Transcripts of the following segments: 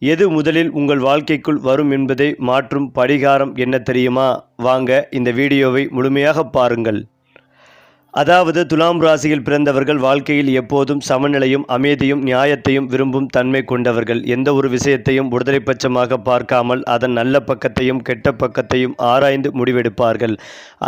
எது முதலில் உங்கள் வாழ்க்கைக்குள் வரும் என்பதை மாற்றும் பரிகாரம் என்ன தெரியுமா? வாங்க இந்த வீடியோவை முழுமையாக பாருங்கள். அதாவது துலாம் ராசியில் பிறந்தவர்கள் வாழ்க்கையில் எப்போதும் சமநிலையும் அமைதியும் நியாயத்தையும் விரும்பும் தன்மை கொண்டவர்கள். எந்த ஒரு விஷயத்தையும் ஒருதலைப்பட்சமாக பார்க்காமல் அதன் நல்ல பக்கத்தையும் கெட்ட பக்கத்தையும் ஆராய்ந்து முடிவெடுப்பார்கள்.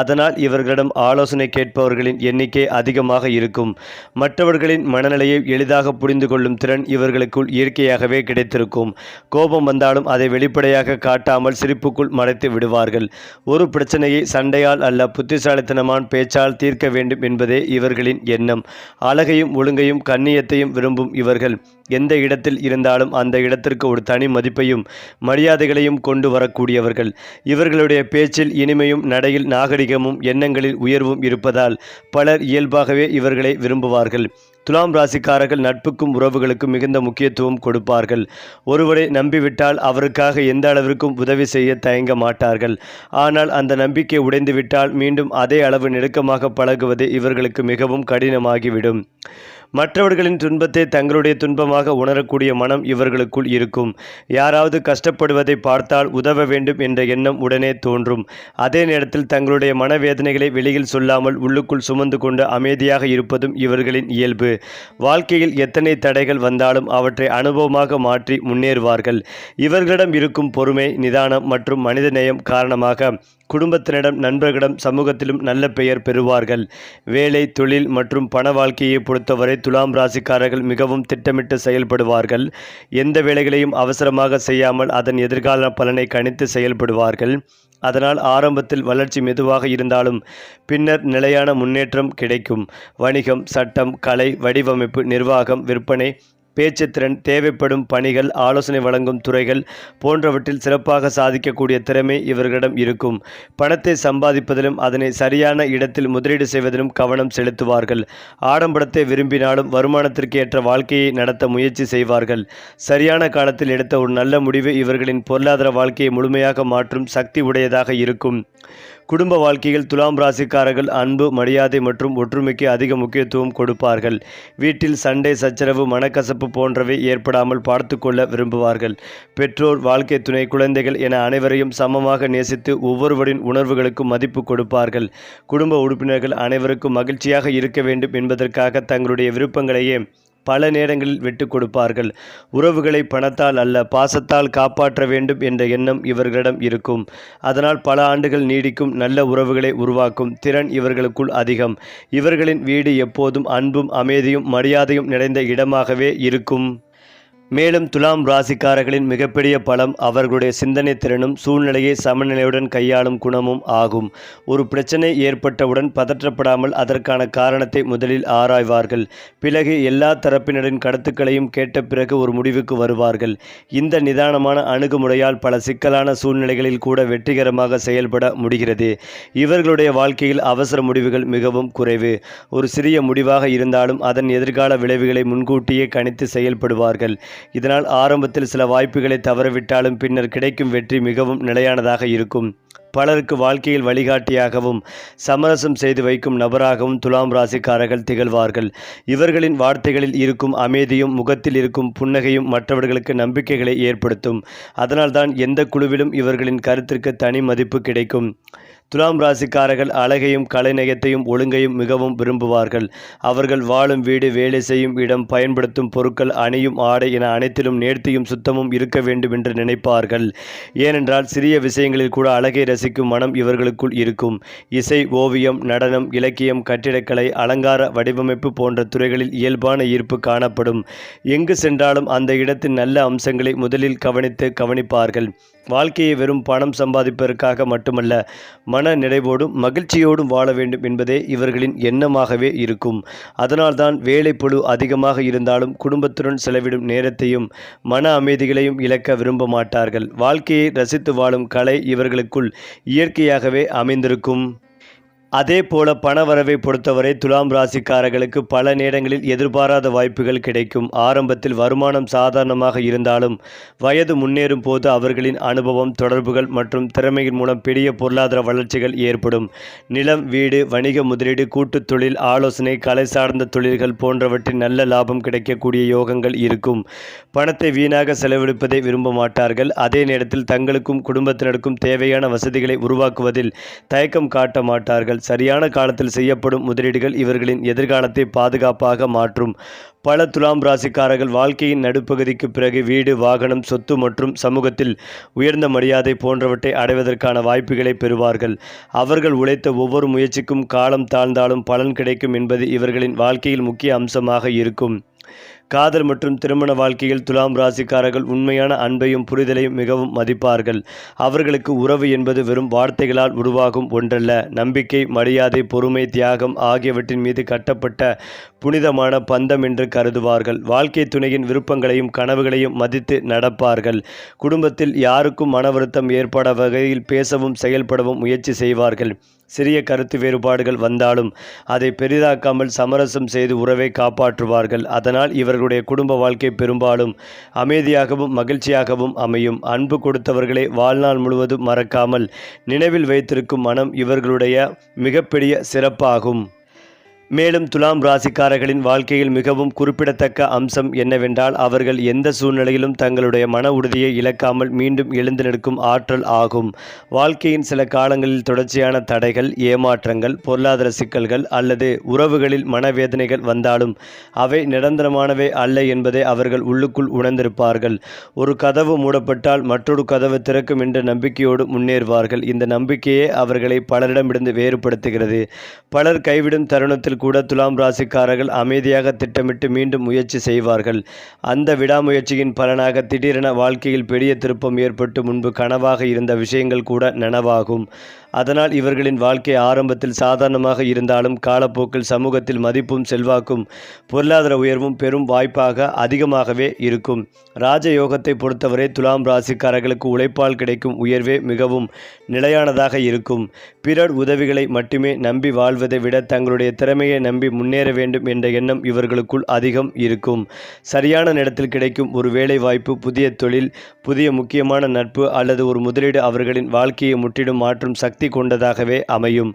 அதனால் இவர்களிடம் ஆலோசனை கேட்பவர்களின் எண்ணிக்கை அதிகமாக இருக்கும். மற்றவர்களின் மனநிலையை எளிதாக புரிந்து கொள்ளும் திறன் இவர்களுக்குள் இயற்கையாகவே கிடைத்திருக்கும். கோபம் வந்தாலும் அதை வெளிப்படையாக காட்டாமல் சிரிப்புக்குள் மறைத்து விடுவார்கள். ஒரு பிரச்சனையை சண்டையால் அல்ல புத்திசாலித்தனமான பேச்சால் தீர்க்க வேண்டும் என்பதே இவர்களின் எண்ணம். அழகையும் ஒழுங்கையும் கண்ணியத்தையும் விரும்பும் இவர்கள் எந்த இடத்தில் இருந்தாலும் அந்த இடத்திற்கு ஒரு தனி மதிப்பையும் மரியாதைகளையும் கொண்டு வரக்கூடியவர்கள். இவர்களுடைய பேச்சில் இனிமையும் நடையில் நாகரிகமும் எண்ணங்களில் உயர்வும் இருப்பதால் பலர் இயல்பாகவே இவர்களை விரும்புவார்கள். துலாம் ராசிக்காரர்கள் நட்புக்கும் உறவுகளுக்கும் மிகுந்த முக்கியத்துவம் கொடுப்பார்கள். ஒருவரை நம்பிவிட்டால் அவருக்காக எந்த அளவிற்கும் உதவி செய்ய தயங்க மாட்டார்கள். ஆனால் அந்த நம்பிக்கை உடைந்துவிட்டால் மீண்டும் அதே அளவு நெருக்கமாக பழகுவது இவர்களுக்கு மிகவும் கடினமாகிவிடும். மற்றவர்களின் துன்பத்தை தங்களுடைய துன்பமாக உணரக்கூடிய மனம் இவர்களுக்குள் இருக்கும். யாராவது கஷ்டப்படுவதை பார்த்தால் உதவ வேண்டும் என்ற எண்ணம் உடனே தோன்றும். அதே நேரத்தில் தங்களுடைய மனவேதனைகளை வெளியில் சொல்லாமல் உள்ளுக்குள் சுமந்து கொண்டு அமைதியாக இருப்பதும் இவர்களின் இயல்பு. வாழ்க்கையில் எத்தனை தடைகள் வந்தாலும் அவற்றை அனுபவமாக மாற்றி முன்னேறுவார்கள். இவர்களிடம் இருக்கும் பொறுமை, நிதானம் மற்றும் மனிதநேயம் காரணமாக குடும்பத்தினரிடம், நண்பர்களிடம், சமூகத்திலும் நல்ல பெயர் பெறுவார்கள். வேலை, தொழில் மற்றும் பண வாழ்க்கையை பொறுத்தவரை துலாம் ராசிக்காரர்கள் மிகவும் திட்டமிட்டு செயல்படுவார்கள். எந்த வேலைகளையும் அவசரமாக செய்யாமல் அதன் எதிர்கால பலனை கணித்து செயல்படுவார்கள். அதனால் ஆரம்பத்தில் வளர்ச்சி மெதுவாக இருந்தாலும் பின்னர் நிலையான முன்னேற்றம் கிடைக்கும். வணிகம், சட்டம், கலை, வடிவமைப்பு, நிர்வாகம், விற்பனை, பேச்சுத்திறன், தேவைப்படும் பணிகள், ஆலோசனை வழங்கும் துறைகள் போன்றவற்றில் சிறப்பாக சாதிக்கக்கூடிய திறமை இவர்களிடம் இருக்கும். பணத்தை சம்பாதிப்பதிலும் அதனை சரியான இடத்தில் முதலீடு செய்வதிலும் கவனம் செலுத்துவார்கள். ஆடம்பரத்தை விரும்பினாலும் வருமானத்திற்கு ஏற்ற வாழ்க்கையை நடத்த முயற்சி செய்வார்கள். சரியான காலத்தில் எடுத்த ஒரு நல்ல முடிவு இவர்களின் பொருளாதார வாழ்க்கையை முழுமையாக மாற்றும் சக்தி உடையதாக இருக்கும். குடும்ப வாழ்க்கையில் துலாம் ராசிக்காரர்கள் அன்பு, மரியாதை மற்றும் ஒற்றுமைக்கு அதிக முக்கியத்துவம் கொடுப்பார்கள். வீட்டில் சண்டை, சச்சரவு, மனக்கசப்பு போன்றவை ஏற்படாமல் பார்த்து கொள்ள விரும்புவார்கள். பெற்றோர், வாழ்க்கை துணை, குழந்தைகள் என அனைவரையும் சமமாக நேசித்து ஒவ்வொருவரின் உணர்வுகளுக்கும் மதிப்பு கொடுப்பார்கள். குடும்ப உறுப்பினர்கள் அனைவருக்கும் மகிழ்ச்சியாக இருக்க வேண்டும் என்பதற்காக தங்களுடைய விருப்பங்களையே பல நேரங்களில் விட்டு கொடுப்பார்கள். உறவுகளை பணத்தால் அல்ல பாசத்தால் காப்பாற்ற வேண்டும் என்ற எண்ணம் இவர்களிடம் இருக்கும். அதனால் பல ஆண்டுகள் நீடிக்கும் நல்ல உறவுகளை உருவாக்கும் திறன் இவர்களுக்குள் அதிகம். இவர்களின் வீடு எப்போதும் அன்பும் அமைதியும் மரியாதையும் நிறைந்த இடமாகவே இருக்கும். மேலும் துலாம் ராசிக்காரர்களின் மிகப்பெரிய பலம் அவர்களுடைய சிந்தனை திறனும் சூழ்நிலையை சமநிலையுடன் கையாளும் குணமும் ஆகும். ஒரு பிரச்சனை ஏற்பட்டவுடன் பதற்றப்படாமல் அதற்கான காரணத்தை முதலில் ஆராய்வார்கள். பிறகு எல்லா தரப்பினரின் கருத்துக்களையும் கேட்ட பிறகு ஒரு முடிவுக்கு வருவார்கள். இந்த நிதானமான அணுகுமுறையால் பல சிக்கலான சூழ்நிலைகளில் கூட வெற்றிகரமாக செயல்பட முடிகிறது. இவர்களுடைய வாழ்க்கையில் அவசர முடிவுகள் மிகவும் குறைவு. ஒரு சிறிய முடிவாக இருந்தாலும் அதன் எதிர்கால விளைவுகளை முன்கூட்டியே கணித்து செயல்படுவார்கள். இதனால் ஆரம்பத்தில் சில வாய்ப்புகளை தவறவிட்டாலும் பின்னர் கிடைக்கும் வெற்றி மிகவும் நிலையானதாக இருக்கும். பலருக்கு வாழ்க்கையில் வழிகாட்டியாகவும் சமரசம் செய்து வைக்கும் நபராகவும் துலாம் ராசிக்காரர்கள் திகழ்வார்கள். இவர்களின் வார்த்தைகளில் இருக்கும் அமைதியும் முகத்தில் இருக்கும் புன்னகையும் மற்றவர்களுக்கு நம்பிக்கைகளை ஏற்படுத்தும். அதனால்தான் எந்த குழுவிலும் இவர்களின் கருத்திற்கு தனி மதிப்பு கிடைக்கும். துலாம் ராசிக்காரர்கள் அழகையும் கலைநயத்தையும் ஒழுங்கையும் மிகவும் விரும்புவார்கள். அவர்கள் வாழும் வீடு, வேலை செய்யும் இடம், பயன்படுத்தும் பொருட்கள், அணியும் ஆடை என அனைத்திலும் நேர்த்தியும் சுத்தமும் இருக்க வேண்டும் என்று நினைப்பார்கள். ஏனென்றால் சிறிய விஷயங்களில் கூட அழகை ரசிக்கும் மனம் இவர்களுக்குள் இருக்கும். இசை, ஓவியம், நடனம், இலக்கியம், கட்டிடக்கலை, அலங்கார வடிவமைப்பு போன்ற துறைகளில் இயல்பான ஈர்ப்பு காணப்படும். எங்கு சென்றாலும் அந்த இடத்தின் நல்ல அம்சங்களை முதலில் கவனிப்பார்கள். வாழ்க்கையை வெறும் பணம் சம்பாதிப்பதற்காக மட்டுமல்ல, மன நிறைவோடும் மகிழ்ச்சியோடும் வாழ வேண்டும் என்பதே இவர்களின் எண்ணமாகவே இருக்கும். அதனால்தான் வேலைப்பளு அதிகமாக இருந்தாலும் குடும்பத்துடன் செலவிடும் நேரத்தையும் மன அமைதிகளையும் இழக்க விரும்ப மாட்டார்கள். வாழ்க்கையை ரசித்து வாழும் கலை இவர்களுக்குள் இயற்கையாகவே அமைந்திருக்கும். அதே போல பணவரவை பொறுத்தவரை துலாம் ராசிக்காரர்களுக்கு பல நேரங்களில் எதிர்பாராத வாய்ப்புகள் கிடைக்கும். ஆரம்பத்தில் வருமானம் சாதாரணமாக இருந்தாலும் வயது முன்னேறும் போது அவர்களின் அனுபவம், தொடர்புகள் மற்றும் திறமையின் மூலம் பெரிய பொருளாதார வளர்ச்சிகள் ஏற்படும். நிலம், வீடு, வணிக முதலீடு, கூட்டுத் தொழில், ஆலோசனை, கலை சார்ந்த தொழில்கள் போன்றவற்றில் நல்ல லாபம் கிடைக்கக்கூடிய யோகங்கள் இருக்கும். பணத்தை வீணாக செலவழிப்பதை விரும்ப மாட்டார்கள். அதே நேரத்தில் தங்களுக்கும் குடும்பத்தினருக்கும் தேவையான வசதிகளை உருவாக்குவதில் தயக்கம் காட்ட மாட்டார்கள். சரியான காலத்தில் செய்யப்படும் முதலீடுகள் இவர்களின் எதிர்காலத்தை பாதுகாப்பாக மாற்றும். பல துலாம் ராசிக்காரர்கள் வாழ்க்கையின் நடுப்பகுதிக்கு பிறகு வீடு, வாகனம், சொத்து மற்றும் சமூகத்தில் உயர்ந்த மரியாதை போன்றவற்றை அடைவதற்கான வாய்ப்புகளை பெறுவார்கள். அவர்கள் உழைத்த ஒவ்வொரு முயற்சிக்கும் காலம் தாழ்ந்தாலும் பலன் கிடைக்கும் என்பது இவர்களின் வாழ்க்கையில் முக்கிய அம்சமாக இருக்கும். காதல் மற்றும் திருமண வாழ்க்கையில் துலாம் ராசிக்காரர்கள் உண்மையான அன்பையும் புரிதலையும் மிகவும் மதிப்பார்கள். அவர்களுக்கு உறவு என்பது வெறும் வார்த்தைகளால் உருவாகும் ஒன்றல்ல. நம்பிக்கை, மரியாதை, பொறுமை, தியாகம் ஆகியவற்றின் மீது கட்டப்பட்ட புனிதமான பந்தம் என்று கருதுவார்கள். வாழ்க்கை துணையின் விருப்பங்களையும் கனவுகளையும் மதித்து நடப்பார்கள். குடும்பத்தில் யாருக்கும் மன வருத்தம் ஏற்பட வகையில் பேசவும் செயல்படவும் முயற்சி செய்வார்கள். சிறிய கருத்து வேறுபாடுகள் வந்தாலும் அதை பெரிதாக்காமல் சமரசம் செய்து உறவை காப்பாற்றுவார்கள். அதனால் இவர்களுடைய குடும்ப வாழ்க்கை பெரும்பாலும் அமைதியாகவும் மகிழ்ச்சியாகவும் அமையும். அன்பு கொடுத்தவர்களை வாழ்நாள் முழுவதும் மறக்காமல் நினைவில் வைத்திருக்கும் மனம் இவர்களுடைய மிகப்பெரிய சிறப்பாகும். மேலும் துலாம் ராசிக்காரர்களின் வாழ்க்கையில் மிகவும் குறிப்பிடத்தக்க அம்சம் என்னவென்றால் அவர்கள் எந்த சூழ்நிலையிலும் தங்களுடைய மன உறுதியை இழக்காமல் மீண்டும் எழுந்து நிற்கும் ஆற்றல் ஆகும். வாழ்க்கையின் சில காலங்களில் தொடர்ச்சியான தடைகள், ஏமாற்றங்கள், பொருளாதார சிக்கல்கள் அல்லது உறவுகளில் மனவேதனைகள் வந்தாலும் அவை நிரந்தரமானவை அல்ல என்பதை அவர்கள் உள்ளுக்குள் உணர்ந்திருப்பார்கள். ஒரு கதவு மூடப்பட்டால் மற்றொரு கதவு திறக்கும் என்ற நம்பிக்கையோடு முன்னேறுவார்கள். இந்த நம்பிக்கையே அவர்களை பலரிடமிருந்து வேறுபடுத்துகிறது. பலர் கைவிடும் தருணத்தில் கூட துலாம் ராசிக்காரர்கள் அமைதியாக திட்டமிட்டு மீண்டும் முயற்சி செய்வார்கள். அந்த விடாமுயற்சியின் பலனாக திடீரென வாழ்க்கையில் பெரிய திருப்பம் ஏற்பட்டு முன்பு கனவாக இருந்த விஷயங்கள் கூட நனவாகும். அதனால் இவர்களின் வாழ்க்கை ஆரம்பத்தில் சாதாரணமாக இருந்தாலும் காலப்போக்கில் சமூகத்தில் மதிப்பும் செல்வாக்கும் பொருளாதார உயர்வும் பெரும் வாய்ப்பாக அதிகமாகவே இருக்கும். ராஜயோகத்தை பொறுத்தவரை துலாம் ராசிக்காரர்களுக்கு உழைப்பால் கிடைக்கும் உயர்வே மிகவும் நிலையானதாக இருக்கும். பிறர் உதவிகளை மட்டுமே நம்பி வாழ்வதை விட தங்களுடைய திறமையை நம்பி முன்னேற வேண்டும் என்ற எண்ணம் இவர்களுக்குள் அதிகம் இருக்கும். சரியான நேரத்தில் கிடைக்கும் ஒரு வேலை வாய்ப்பு, புதிய தொழில், புதிய முக்கியமான நட்பு அல்லது ஒரு முதலீடு அவர்களின் வாழ்க்கையை முற்றிலும் மாற்றும் சக்தி கொண்டதாகவே அமையும்.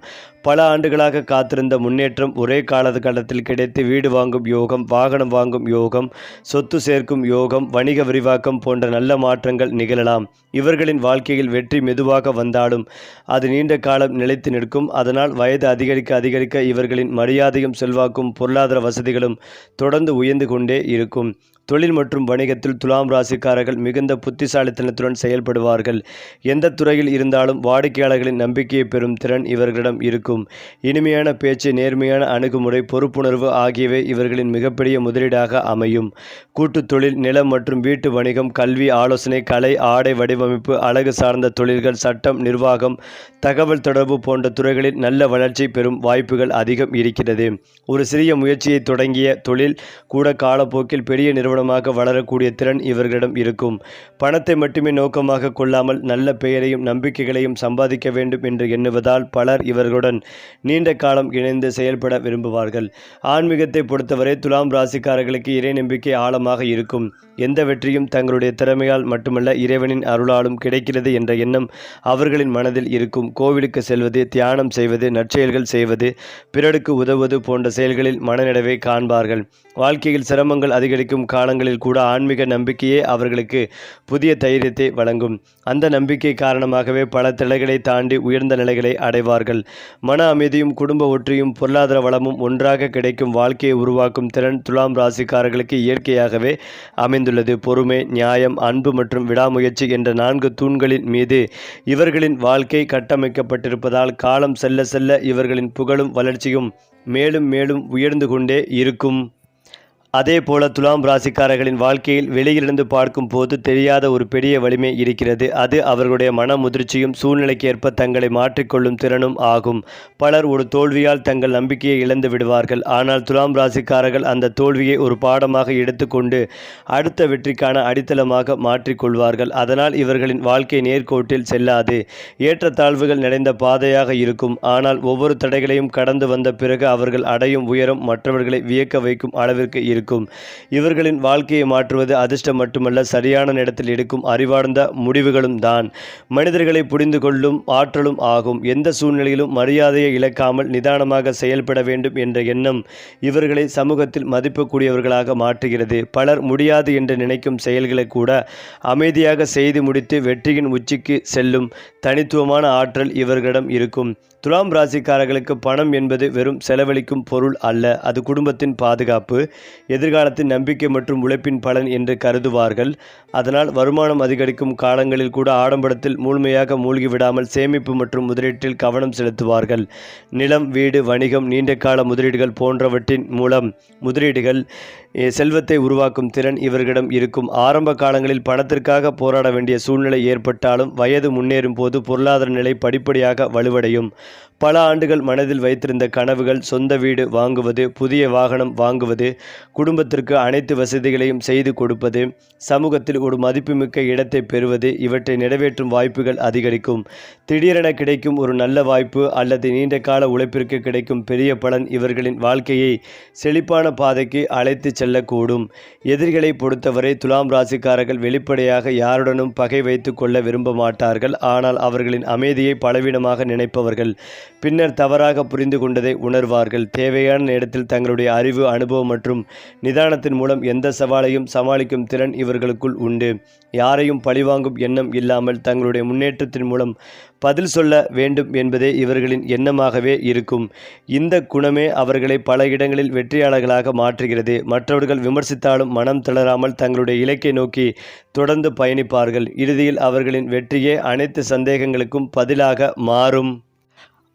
பல ஆண்டுகளாக காத்திருந்த முன்னேற்றம் ஒரே காலகட்டத்தில் கிடைத்து வீடு வாங்கும் யோகம், வாகனம் வாங்கும் யோகம், சொத்து சேர்க்கும் யோகம், வணிக விரிவாக்கம் போன்ற நல்ல மாற்றங்கள் நிகழலாம். இவர்களின் வாழ்க்கையில் வெற்றி மெதுவாக வந்தாலும் அது நீண்ட காலம் நிலைத்து நிற்கும். அதனால் வயது அதிகரிக்க அதிகரிக்க இவர்களின் மரியாதையும் செல்வாக்கும் பொருளாதார வசதிகளும் தொடர்ந்து உயர்ந்து கொண்டே இருக்கும். தொழில் மற்றும் வணிகத்தில் துலாம் ராசிக்காரர்கள் மிகுந்த புத்திசாலித்தனத்துடன் செயல்படுவார்கள். எந்த துறையில் இருந்தாலும் வாடிக்கையாளர்களின் நம்பிக்கையை பெறும் திறன் இவர்களிடம் இருக்கும். இனிமையான பேச்சு, நேர்மையான அணுகுமுறை, பொறுப்புணர்வு ஆகியவை இவர்களின் மிகப்பெரிய முதலீடாக அமையும். கூட்டுத் தொழில், நிலம் மற்றும் வீட்டு வணிகம், கல்வி, ஆலோசனை, கலை, ஆடை வடிவமைப்பு, அழகு சார்ந்த தொழில்கள், சட்டம், நிர்வாகம், தகவல் தொடர்பு போன்ற துறைகளில் நல்ல வளர்ச்சி பெறும் வாய்ப்புகள் அதிகம் இருக்கிறது. ஒரு சிறிய முயற்சியை தொடங்கிய தொழில் கூட காலப்போக்கில் பெரிய நிறுவனமாக வளரக்கூடிய திறன் இவர்களிடம் இருக்கும். பணத்தை மட்டுமே நோக்கமாக கொள்ளாமல் நல்ல பெயரையும் நம்பிக்கைகளையும் சம்பாதிக்க வேண்டும் என்று எண்ணுவதால் பலர் இவர்களுடன் நீண்ட காலம் இணைந்து செயல்பட விரும்புவார்கள். ஆன்மீகத்தை பொறுத்தவரை துலாம் ராசிக்காரர்களுக்கு இறை நம்பிக்கை ஆழமாக இருக்கும். எந்த வெற்றியும் தங்களுடைய திறமையால் மட்டுமல்ல இறைவனின் அருளாலும் கிடைக்கிறது என்ற எண்ணம் அவர்களின் மனதில் இருக்கும். கோவிலுக்கு செல்வது, தியானம் செய்வது, நற்செயல்கள் செய்வது, பிறருக்கு உதவுவது போன்ற செயல்களில் மனநிறைவை காண்பார்கள். வாழ்க்கையில் சிரமங்கள் அதிகரிக்கும் காலங்களில் கூட ஆன்மீக நம்பிக்கையே அவர்களுக்கு புதிய தைரியத்தை வழங்கும். அந்த நம்பிக்கை காரணமாகவே பல தடைகளை தாண்டி உயர்ந்த நிலைகளை அடைவார்கள். மன அமைதியும் குடும்ப ஒற்றியும் பொருளாதார வளமும் ஒன்றாக கிடைக்கும் வாழ்க்கையை உருவாக்கும் திறன் துலாம் ராசிக்காரர்களுக்கு இயற்கையாகவே அமைந்துள்ளது. பொறுமை, நியாயம், அன்பு மற்றும் விடாமுயற்சி என்ற 4 தூண்களின் மீது இவர்களின் வாழ்க்கை கட்டமைக்கப்பட்டிருப்பதால் காலம் செல்ல செல்ல இவர்களின் புகழும் வளர்ச்சியும் மேலும் மேலும் உயர்ந்து கொண்டே இருக்கும். அதே போல துலாம் ராசிக்காரர்களின் வாழ்க்கையில் வெளியிலிருந்து பார்க்கும் போது தெரியாத ஒரு பெரிய வலிமை இருக்கிறது. அது அவர்களுடைய மன முதிர்ச்சியும் சூழ்நிலைக்கேற்ப தங்களை மாற்றிக்கொள்ளும் திறனும் ஆகும். பலர் ஒரு தோல்வியால் தங்கள் நம்பிக்கையை இழந்து விடுவார்கள். ஆனால் துலாம் ராசிக்காரர்கள் அந்த தோல்வியை ஒரு பாடமாக எடுத்துக்கொண்டு அடுத்த வெற்றிக்கான அடித்தளமாக மாற்றிக்கொள்வார்கள். அதனால் இவர்களின் வாழ்க்கை நேர்கோட்டில் செல்லாது, ஏற்றத்தாழ்வுகள் நிறைந்த பாதையாக இருக்கும். ஆனால் ஒவ்வொரு தடைகளையும் கடந்து வந்த பிறகு அவர்கள் அடையும் உயரம் மற்றவர்களை வியக்க வைக்கும் அளவிற்கு இருக்கும். இவர்களின் வாழ்க்கையை மாற்றுவது அதிர்ஷ்டம் மட்டுமல்ல, சரியான நேரத்தில் எடுக்கும் அறிவார்ந்த முடிவுகளும் தான் மனிதர்களை புரிந்து கொள்ளும் ஆற்றலும் ஆகும். எந்த சூழ்நிலையிலும் மரியாதையை இழக்காமல் நிதானமாக செயல்பட வேண்டும் என்ற எண்ணம் இவர்களை சமூகத்தில் மதிப்புக்கூடியவர்களாக மாற்றுகிறது. பலர் முடியாது என்று நினைக்கும் செயல்களை கூட அமைதியாக செய்து முடித்து வெற்றியின் உச்சிக்கு செல்லும் தனித்துவமான ஆற்றல் இவர்களிடம் இருக்கும். துலாம் ராசிக்காரர்களுக்கு பணம் என்பது வெறும் செலவழிக்கும் பொருள் அல்ல, அது குடும்பத்தின் பாதுகாப்பு, எதிர்காலத்தின் நம்பிக்கை மற்றும் உழைப்பின் பலன் என்று கருதுவார்கள். அதனால் வருமானம் அதிகரிக்கும் காலங்களில் கூட ஆடம்பரத்தில் முழுமையாக மூழ்கிவிடாமல் சேமிப்பு மற்றும் முதலீட்டில் கவனம் செலுத்துவார்கள். நிலம், வீடு, வணிகம், நீண்டகால முதலீடுகள் போன்றவற்றின் மூலம் செல்வத்தை உருவாக்கும் திறன் இவர்களிடம் இருக்கும். ஆரம்ப காலங்களில் பணத்திற்காக போராட வேண்டிய சூழ்நிலை ஏற்பட்டாலும் வயது முன்னேறும் போது பொருளாதார நிலை படிப்படியாக வலுவடையும். பல ஆண்டுகள் மனதில் வைத்திருந்த கனவுகள், சொந்த வீடு வாங்குவது, புதிய வாகனம் வாங்குவது, குடும்பத்திற்கு அனைத்து வசதிகளையும் செய்து கொடுப்பது, சமூகத்தில் ஒரு மதிப்புமிக்க இடத்தை பெறுவது, இவற்றை நிறைவேற்றும் வாய்ப்புகள் அதிகரிக்கும். திடீரென கிடைக்கும் ஒரு நல்ல வாய்ப்பு அல்லது நீண்ட கால உழைப்பிற்கு கிடைக்கும் பெரிய பலன் இவர்களின் வாழ்க்கையை செழிப்பான பாதைக்கு அழைத்து செல்லக்கூடும். எதிரிகளை பொறுத்தவரை துலாம் ராசிக்காரர்கள் வெளிப்படையாக யாருடனும் பகை வைத்து கொள்ள விரும்ப மாட்டார்கள். ஆனால் அவர்களின் அமைதியை பலவீனமாக நினைப்பவர்கள் பின்னர் தவறாக புரிந்து கொண்டதை உணர்வார்கள். தேவையான நேரத்தில் தங்களுடைய அறிவு, அனுபவம் மற்றும் நிதானத்தின் மூலம் எந்த சவாலையும் சமாளிக்கும் திறன் இவர்களுக்குள் உண்டு. யாரையும் பழிவாங்கும் எண்ணம் இல்லாமல் தங்களுடைய முன்னேற்றத்தின் மூலம் பதில் சொல்ல வேண்டும் என்பதே இவர்களின் எண்ணமாகவே இருக்கும். இந்த குணமே அவர்களை பல இடங்களில் வெற்றியாளர்களாக மாற்றுகிறது. மற்றவர்கள் விமர்சித்தாலும் மனம் தளராமல் தங்களுடைய இலக்கை நோக்கி தொடர்ந்து பயணிப்பார்கள். இறுதியில் அவர்களின் வெற்றியே அனைத்து சந்தேகங்களுக்கும் பதிலாக மாறும்.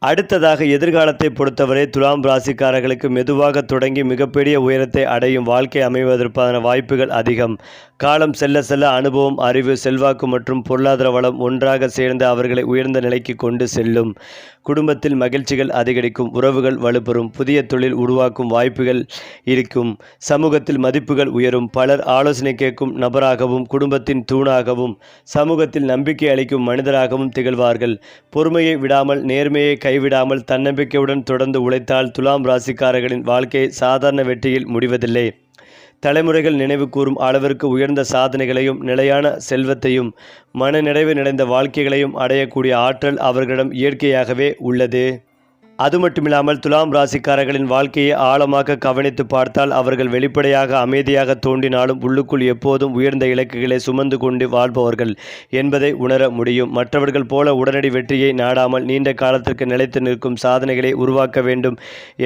அடுத்ததாக எதிர்காலத்தை பொறுத்தவரை துலாம் ராசிக்காரர்களுக்கு மெதுவாக தொடங்கி மிகப்பெரிய உயரத்தை அடையும் வாழ்க்கை அமைவதற்கான வாய்ப்புகள் அதிகம். காலம் செல்ல செல்ல அனுபவம், அறிவு, செல்வாக்கு மற்றும் பொருளாதார வளம் ஒன்றாக சேர்ந்து அவர்களை உயர்ந்த நிலைக்கு கொண்டு செல்லும். குடும்பத்தில் மகிழ்ச்சிகள் அதிகரிக்கும், உறவுகள் வலுப்பெறும், புதிய தொழில் உருவாக்கும் வாய்ப்புகள் இருக்கும், சமூகத்தில் மதிப்புகள் உயரும். பலர் ஆலோசனை கேட்கும் நபராகவும் குடும்பத்தின் தூணாகவும் சமூகத்தில் நம்பிக்கை அளிக்கும் மனிதராகவும் திகழ்வார்கள். பொறுமையை விடாமல், நேர்மையை கைவிடாமல் தன்னம்பிக்கையுடன் தொடர்ந்து உழைத்தால் துலாம் ராசிக்காரர்களின் வாழ்க்கை சாதாரண வெற்றியில் முடிவதில்லை. தலைமுறைகள் நினைவு கூறும் அளவிற்கு உயர்ந்த சாதனைகளையும் நிலையான செல்வத்தையும் மனநிறைவு நிறைந்த வாழ்க்கைகளையும் அடையக்கூடிய ஆற்றல் அவர்களிடம் இயற்கையாகவே உள்ளது. அது மட்டுமில்லாமல் துலாம் ராசிக்காரர்களின் வாழ்க்கையை ஆழமாக கவனித்து பார்த்தால் அவர்கள் வெளிப்படையாக அமைதியாக தோன்றினாலும் உள்ளுக்குள் எப்போதும் உயர்ந்த இலக்குகளை சுமந்து கொண்டு வாழ்பவர்கள் என்பதை உணர முடியும். மற்றவர்கள் போல உடனடி வெற்றியை நாடாமல் நீண்ட காலத்திற்கு நிலைத்து நிற்கும் சாதனைகளை உருவாக்க வேண்டும்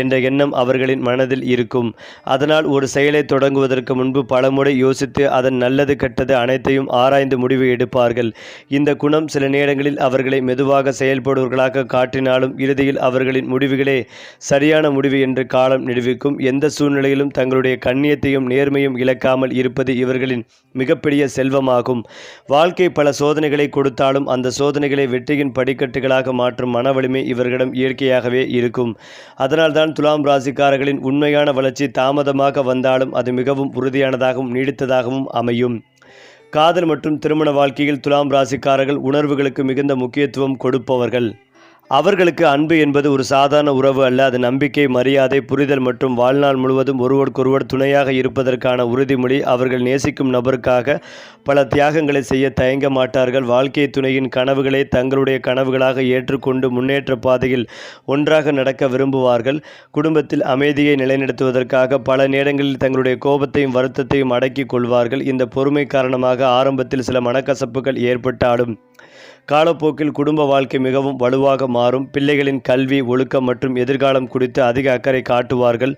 என்ற எண்ணம் அவர்களின் மனதில் இருக்கும். அதனால் ஒரு செயலை தொடங்குவதற்கு முன்பு பலமுறை யோசித்து அதன் நல்லது கெட்டது அனைத்தையும் ஆராய்ந்து முடிவு எடுப்பார்கள். இந்த குணம் சில நேரங்களில் அவர்களை மெதுவாக செயல்படுவர்களாக காட்டினாலும் இறுதியில் அவர்களின் முடிவுகளே சரியான முடிவு என்று காலம் நிரூபிக்கும். எந்த சூழ்நிலையிலும் தங்களுடைய கண்ணியத்தையும் நேர்மையும் இழக்காமல் இருப்பது இவர்களின் மிகப்பெரிய செல்வமாகும். வாழ்க்கை பல சோதனைகளை கொடுத்தாலும் அந்த சோதனைகளை வெற்றியின் படிக்கட்டுகளாக மாற்றும் மன வலிமை இவர்களிடம் இயற்கையாகவே இருக்கும். அதனால்தான் துலாம் ராசிக்காரர்களின் உண்மையான வளர்ச்சி தாமதமாக வந்தாலும் அது மிகவும் உறுதியானதாகவும் நீடித்ததாகவும் அமையும். காதல் மற்றும் திருமண வாழ்க்கையில் துலாம் ராசிக்காரர்கள் உணர்வுகளுக்கு மிகுந்த முக்கியத்துவம் கொடுப்பவர்கள். அவர்களுக்கு அன்பு என்பது ஒரு சாதாரண உறவு அல்ல, அது நம்பிக்கை, மரியாதை, புரிதல் மற்றும் வாழ்நாள் முழுவதும் ஒருவருக்கொருவர் துணையாக இருப்பதற்கான உறுதிமொழி. அவர்கள் நேசிக்கும் நபருக்காக பல தியாகங்களை செய்ய தயங்க மாட்டார்கள். வாழ்க்கை துணையின் கனவுகளை தங்களுடைய கனவுகளாக ஏற்றுக்கொண்டு முன்னேற்ற பாதையில் ஒன்றாக நடக்க விரும்புவார்கள். குடும்பத்தில் அமைதியை நிலைநிறுத்துவதற்காக பல நேரங்களில் தங்களுடைய கோபத்தையும் வருத்தத்தையும் அடக்கிக் கொள்வார்கள். இந்த பொறுமை காரணமாக ஆரம்பத்தில் சில மனக்கசப்புகள் ஏற்பட்டாலும் காலப்போக்கில் குடும்ப வாழ்க்கை மிகவும் வலுவாக மாறும். பிள்ளைகளின் கல்வி, ஒழுக்கம் மற்றும் எதிர்காலம் குறித்து அதிக அக்கறை காட்டுவார்கள்.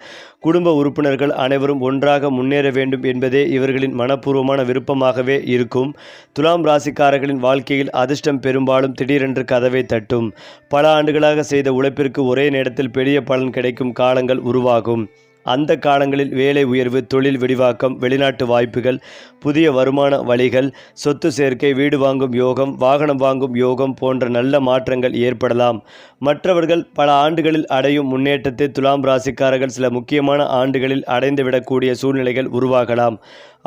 குடும்ப உறுப்பினர்கள் அனைவரும் ஒன்றாக முன்னேற வேண்டும் என்பதே இவர்களின் மனப்பூர்வமான விருப்பமாகவே இருக்கும். துலாம் ராசிக்காரர்களின் வாழ்க்கையில் அதிர்ஷ்டம் பெரும்பாலும் திடீரென்று கதவை தட்டும். பல ஆண்டுகளாக செய்த உழைப்பிற்கு ஒரே நேரத்தில் பெரிய பலன் கிடைக்கும் காலங்கள் உருவாகும். அந்த காலங்களில் வேலை உயர்வு, தொழில் விரிவாக்கம், வெளிநாட்டு வாய்ப்புகள், புதிய வருமான வழிகள், சொத்து சேர்க்கை, வீடு வாங்கும் யோகம், வாகனம் வாங்கும் யோகம் போன்ற நல்ல மாற்றங்கள் ஏற்படலாம். மற்றவர்கள் பல ஆண்டுகளில் அடையும் முன்னேற்றத்தை துலாம் ராசிக்காரர்கள் சில முக்கியமான ஆண்டுகளில் அடைந்துவிடக்கூடிய சூழ்நிலைகள் உருவாகலாம்.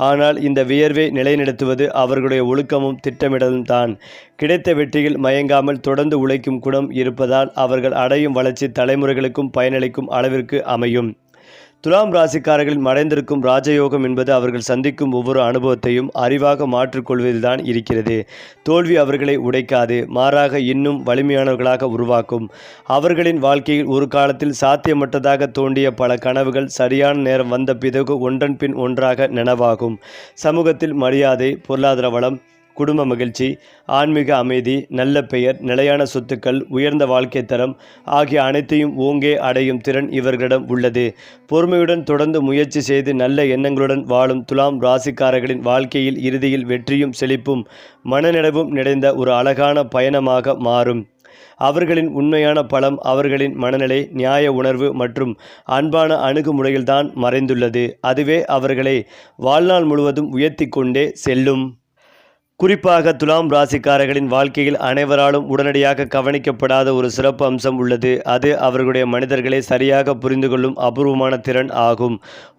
ஆனால் இந்த வியர்வை நிலைநிறுத்துவது அவர்களுடைய ஒழுக்கமும் திட்டமிடலும் தான். கிடைத்த வெற்றியில் மயங்காமல் தொடர்ந்து உழைக்கும் குணம் இருப்பதால் அவர்கள் அடையும் வளர்ச்சி தலைமுறைகளுக்கும் பயனளிக்கும் அளவிற்கு அமையும். துலாம் ராசிக்காரர்களின் மறைந்திருக்கும் ராஜயோகம் என்பது அவர்கள் சந்திக்கும் ஒவ்வொரு அனுபவத்தையும் அறிவாக மாற்றிக்கொள்வதில்தான் இருக்கிறது. தோல்வி அவர்களை உடைக்காது, மாறாக இன்னும் வலிமையானவர்களாக உருவாக்கும். அவர்களின் வாழ்க்கையில் ஒரு காலத்தில் சாத்தியமற்றதாக தோன்றிய பல கனவுகள் சரியான நேரம் வந்த பிறகு ஒன்றன் பின் ஒன்றாக நனவாகும். சமூகத்தில் மரியாதை, பொருளாதார வளம், குடும்ப மகிழ்ச்சி, ஆன்மீக அமைதி, நல்ல பெயர், நிலையான சொத்துக்கள், உயர்ந்த வாழ்க்கை தரம் ஆகிய அனைத்தையும் ஓங்கே அடையும் திறன் இவர்களிடம் உள்ளது. பொறுமையுடன் தொடர்ந்து முயற்சி செய்து நல்ல எண்ணங்களுடன் வாழும் துலாம் ராசிக்காரர்களின் வாழ்க்கையில் இறுதியில் வெற்றியும் செழிப்பும் மனநிறைவும் நிறைந்த ஒரு அழகான பயணமாக மாறும். அவர்களின் உண்மையான பலம் அவர்களின் மனநிலை, நியாய உணர்வு மற்றும் அன்பான அணுகுமுறையில்தான் மறைந்துள்ளது. அதுவே அவர்களை வாழ்நாள் முழுவதும் உயர்த்தி கொண்டே செல்லும். குறிப்பாக துலாம் ராசிக்காரர்களின் வாழ்க்கையில் அனைவராலும் உடனடியாக கவனிக்கப்படாத ஒரு சிறப்பு அம்சம் உள்ளது. அது அவர்களுடைய மனிதர்களை சரியாக புரிந்து கொள்ளும் அபூர்வமான திறன் ஆகும்.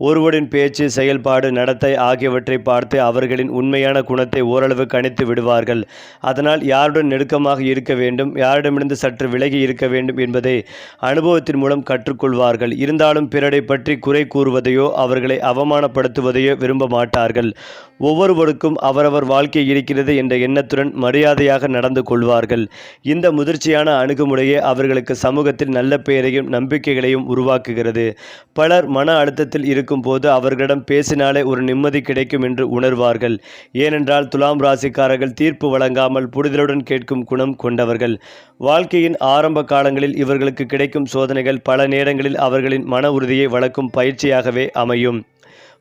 ஒருவரின் பேச்சு, செயல்பாடு, நடத்தை ஆகியவற்றை பார்த்து அவர்களின் உண்மையான குணத்தை ஓரளவு கணித்து விடுவார்கள். அதனால் யாருடன் நெருக்கமாக இருக்க வேண்டும், யாரிடமிருந்து சற்று விலகி இருக்க வேண்டும் என்பதை அனுபவத்தின் மூலம் கற்றுக்கொள்வார்கள். இருந்தாலும் பிறரை பற்றி குறை கூறுவதையோ அவர்களை அவமானப்படுத்துவதையோ விரும்ப மாட்டார்கள். ஒவ்வொருவருக்கும் அவரவர் வாழ்க்கை இருக்கிறது என்ற எண்ணத்துடன் மரியாதையாக நடந்து கொள்வார்கள். இந்த முதிர்ச்சியான அணுகுமுறையே அவர்களுக்கு சமூகத்தில் நல்ல பெயரையும் நம்பிக்கைகளையும் உருவாக்குகிறது. பலர் மன அழுத்தத்தில் இருக்கும் போது அவர்களிடம் பேசினாலே ஒரு நிம்மதி கிடைக்கும் என்று உணர்வார்கள். ஏனென்றால் துலாம் ராசிக்காரர்கள் தீர்ப்பு வழங்காமல் புரிதலுடன் கேட்கும் குணம் கொண்டவர்கள். வாழ்க்கையின் ஆரம்ப காலங்களில் இவர்களுக்கு கிடைக்கும் சோதனைகள் பல நேரங்களில் அவர்களின் மன உறுதியை வளர்க்கும் பயிற்சியாகவே அமையும்.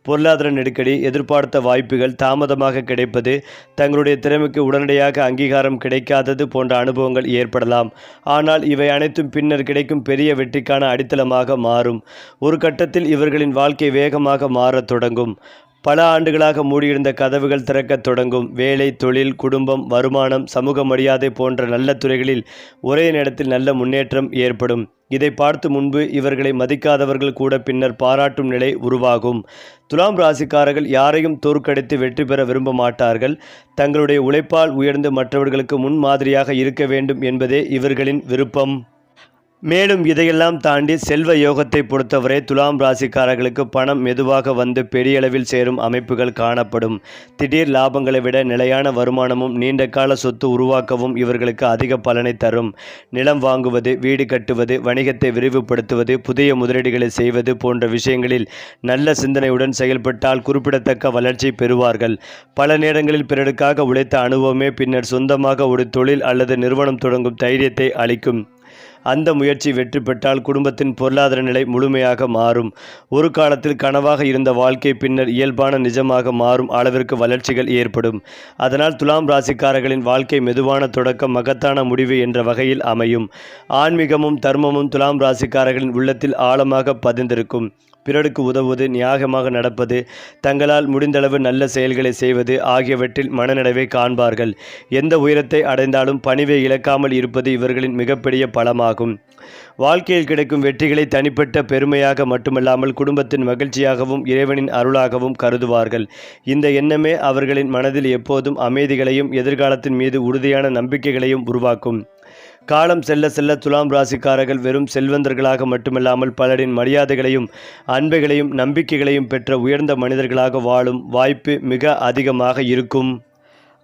பொருளாதார நெருக்கடி, எதிர்பார்த்த வாய்ப்புகள் தாமதமாக கிடைப்பது, தங்களுடைய திறமைக்கு உடனடியாக அங்கீகாரம் கிடைக்காதது போன்ற அனுபவங்கள் ஏற்படலாம். ஆனால் இவை அனைத்தும் பின்னர் கிடைக்கும் பெரிய வெற்றிக்கான அடித்தளமாக மாறும். ஒரு கட்டத்தில் இவர்களின் வாழ்க்கை வேகமாக மாறத் தொடங்கும். பல ஆண்டுகளாக மூடியிருந்த கதவுகள் திறக்கத் தொடங்கும். வேலை, தொழில், குடும்பம், வருமானம், சமூக மரியாதை போன்ற நல்ல துறைகளில் ஒரே நேரத்தில் நல்ல முன்னேற்றம் ஏற்படும். இதை பார்த்து முன்பு இவர்களை மதிக்காதவர்கள் கூட பின்னர் பாராட்டும் நிலை உருவாகும். துலாம் ராசிக்காரர்கள் யாரையும் தோற்கடித்து வெற்றி பெற விரும்ப மாட்டார்கள். தங்களுடைய உழைப்பால் உயர்ந்து மற்றவர்களுக்கு முன்மாதிரியாக இருக்க வேண்டும் என்பதே இவர்களின் விருப்பம். மேலும் இதையெல்லாம் தாண்டி செல்வ யோகத்தை பொறுத்தவரை துலாம் ராசிக்காரர்களுக்கு பணம் மெதுவாக வந்து பெரிய அளவில் சேரும் அமைப்புகள் காணப்படும். திடீர் லாபங்களை விட நிலையான வருமானமும் நீண்ட கால சொத்து உருவாக்கவும் இவர்களுக்கு அதிக பலனை தரும். நிலம் வாங்குவது, வீடு கட்டுவது, வணிகத்தை விரிவுபடுத்துவது, புதிய முதலீடுகளை செய்வது போன்ற விஷயங்களில் நல்ல சிந்தனையுடன் செயல்பட்டால் குறிப்பிடத்தக்க வளர்ச்சி பெறுவார்கள். பல நேரங்களில் பிறருக்காக உழைத்த அனுபவமே பின்னர் சொந்தமாக ஒரு தொழில் அல்லது நிறுவனம் தொடங்கும் தைரியத்தை அளிக்கும். அந்த முயற்சி வெற்றி பெற்றால் குடும்பத்தின் பொருளாதார நிலை முழுமையாக மாறும். ஒரு காலத்தில் கனவாக இருந்த வாழ்க்கை பின்னர் இயல்பான நிஜமாக மாறும் அளவிற்கு வளர்ச்சிகள் ஏற்படும். அதனால் துலாம் ராசிக்காரர்களின் வாழ்க்கை மெதுவான தொடக்கம், மகத்தான முடிவு என்ற வகையில் அமையும். ஆன்மீகமும் தர்மமும் துலாம் ராசிக்காரர்களின் உள்ளத்தில் ஆழமாக பதிந்திருக்கும். பிறருக்கு உதவுவது, நியாயமாக நடப்பது, தங்களால் முடிந்தளவு நல்ல செயல்களை செய்வது ஆகியவற்றில் மனநிறைவை காண்பார்கள். எந்த உயரத்தை அடைந்தாலும் பணிவை இழக்காமல் இருப்பது இவர்களின் மிகப்பெரிய பலமாகும். வாழ்க்கையில் கிடைக்கும் வெற்றிகளை தனிப்பட்ட பெருமையாக மட்டுமல்லாமல் குடும்பத்தின் மகிழ்ச்சியாகவும் இறைவனின் அருளாகவும் கருதுவார்கள். இந்த எண்ணமே அவர்களின் மனதில் எப்போதும் அமைதிகளையும் எதிர்காலத்தின் மீது உறுதியான நம்பிக்கைகளையும் உருவாக்கும். காலம் செல்ல செல்ல துலாம் ராசிக்காரர்கள் வெறும் செல்வந்தர்களாக மட்டுமல்லாமல் பலரின் மரியாதைகளையும் அன்பைகளையும் நம்பிக்கைகளையும் பெற்ற உயர்ந்த மனிதர்களாக வாழும் வாய்ப்பு மிக அதிகமாக இருக்கும்.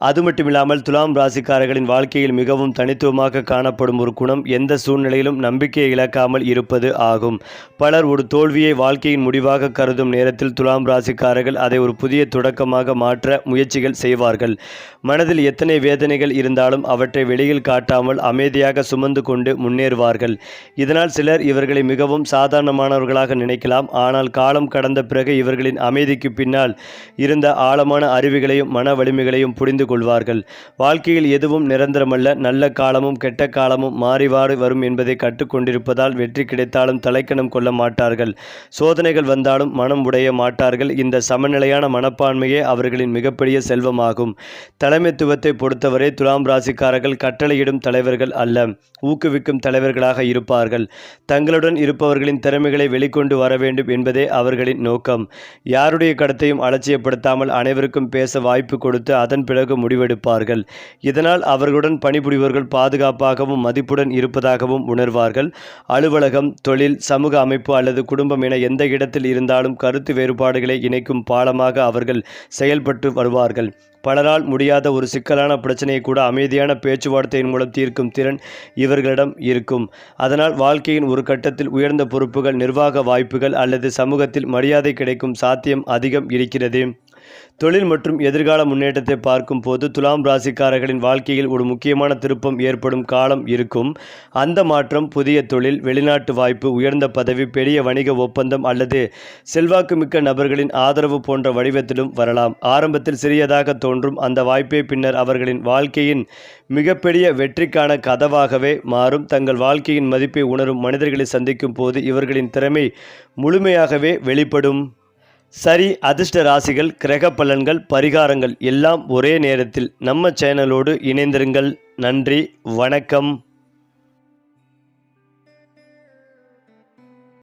அது மட்டுமில்லாமல் துலாம் ராசிக்காரர்களின் வாழ்க்கையில் மிகவும் தனித்துவமாக காணப்படும் ஒரு குணம் எந்த சூழ்நிலையிலும் நம்பிக்கையை இழக்காமல் இருப்பது ஆகும். பலர் ஒரு தோல்வியை வாழ்க்கையின் முடிவாக கருதும் நேரத்தில் துலாம் ராசிக்காரர்கள் அதை ஒரு புதிய தொடக்கமாக மாற்ற முயற்சிகள் செய்வார்கள். மனதில் எத்தனை வேதனைகள் இருந்தாலும் அவற்றை வெளியில் காட்டாமல் அமைதியாக சுமந்து கொண்டு முன்னேறுவார்கள். இதனால் சிலர் இவர்களை மிகவும் சாதாரணமானவர்களாக நினைக்கலாம். ஆனால் காலம் கடந்த பிறகு இவர்களின் அமைதிக்கு பின்னால் இருந்த ஆழமான அறிவுகளையும் மன வலிமைகளையும் புரிந்து கொள்வார்கள். வாழ்க்கையில் எதுவும் நிரந்தரமல்ல. நல்ல காலமும் கெட்ட காலமும் மாறிவாறு வரும் என்பதை கற்றுக்கொண்டிருப்பதால் வெற்றி கிடைத்தாலும் தலைக்கணம் கொள்ள மாட்டார்கள். சோதனைகள் வந்தாலும் மனம் உடைய மாட்டார்கள். இந்த சமநிலையான மனப்பான்மையே அவர்களின் மிகப்பெரிய செல்வமாகும். தலைமைத்துவத்தை பொறுத்தவரை துலாம் ராசிக்காரர்கள் கட்டளையிடும் தலைவர்கள் அல்ல, ஊக்குவிக்கும் தலைவர்களாக இருப்பார்கள். தங்களுடன் இருப்பவர்களின் திறமைகளை வெளிக்கொண்டு வர வேண்டும் என்பதே அவர்களின் நோக்கம். யாருடைய கருத்தையும் அலட்சியப்படுத்தாமல் அனைவருக்கும் பேச வாய்ப்பு கொடுத்து அதன் பிறகு முடிவெடுப்பார்கள். இதனால் அவர்களுடன் பணிபுரிபவர்கள் பாதுகாப்பாகவும் மதிப்புடன் இருப்பதாகவும் உணர்வார்கள். அலுவலகம், தொழில், சமூக அமைப்பு அல்லது குடும்பம் என எந்த இடத்தில் இருந்தாலும் கருத்து வேறுபாடுகளை இணைக்கும் பாலமாக அவர்கள் செயல்பட்டு வருவார்கள். பலரால் முடியாத ஒரு சிக்கலான பிரச்சனையை கூட அமைதியான பேச்சுவார்த்தையின் மூலம் தீர்க்கும் திறன் இவர்களிடம் இருக்கும். அதனால் வாழ்க்கையின் ஒரு கட்டத்தில் உயர்ந்த பொறுப்புகள், நிர்வாக வாய்ப்புகள் அல்லது சமூகத்தில் மரியாதை கிடைக்கும் சாத்தியம் அதிகம் இருக்கிறது. தொழில் மற்றும் எதிர்கால முன்னேற்றத்தை பார்க்கும் போது துலாம் ராசிக்காரர்களின் வாழ்க்கையில் ஒரு முக்கியமான திருப்பம் ஏற்படும் காலம் இருக்கும். அந்த மாற்றம் புதிய தொழில், வெளிநாட்டு வாய்ப்பு, உயர்ந்த பதவி, பெரிய வணிக ஒப்பந்தம் அல்லது செல்வாக்குமிக்க நபர்களின் ஆதரவு போன்ற வடிவத்திலும் வரலாம். ஆரம்பத்தில் சிறியதாக தோன்றும் அந்த வாய்ப்பே பின்னர் அவர்களின் வாழ்க்கையின் மிகப்பெரிய வெற்றிக்கான கதவாகவே மாறும். தங்கள் வாழ்க்கையின் மதிப்பை உணரும் மனிதர்களை சந்திக்கும் போது இவர்களின் திறமை முழுமையாகவே வெளிப்படும். சரி, அதிர்ஷ்ட ராசிகள், கிரக பலன்கள், பரிகாரங்கள் எல்லாம் ஒரே நேரத்தில் நம்ம சேனலோடு இணைந்திருங்கள். நன்றி, வணக்கம்.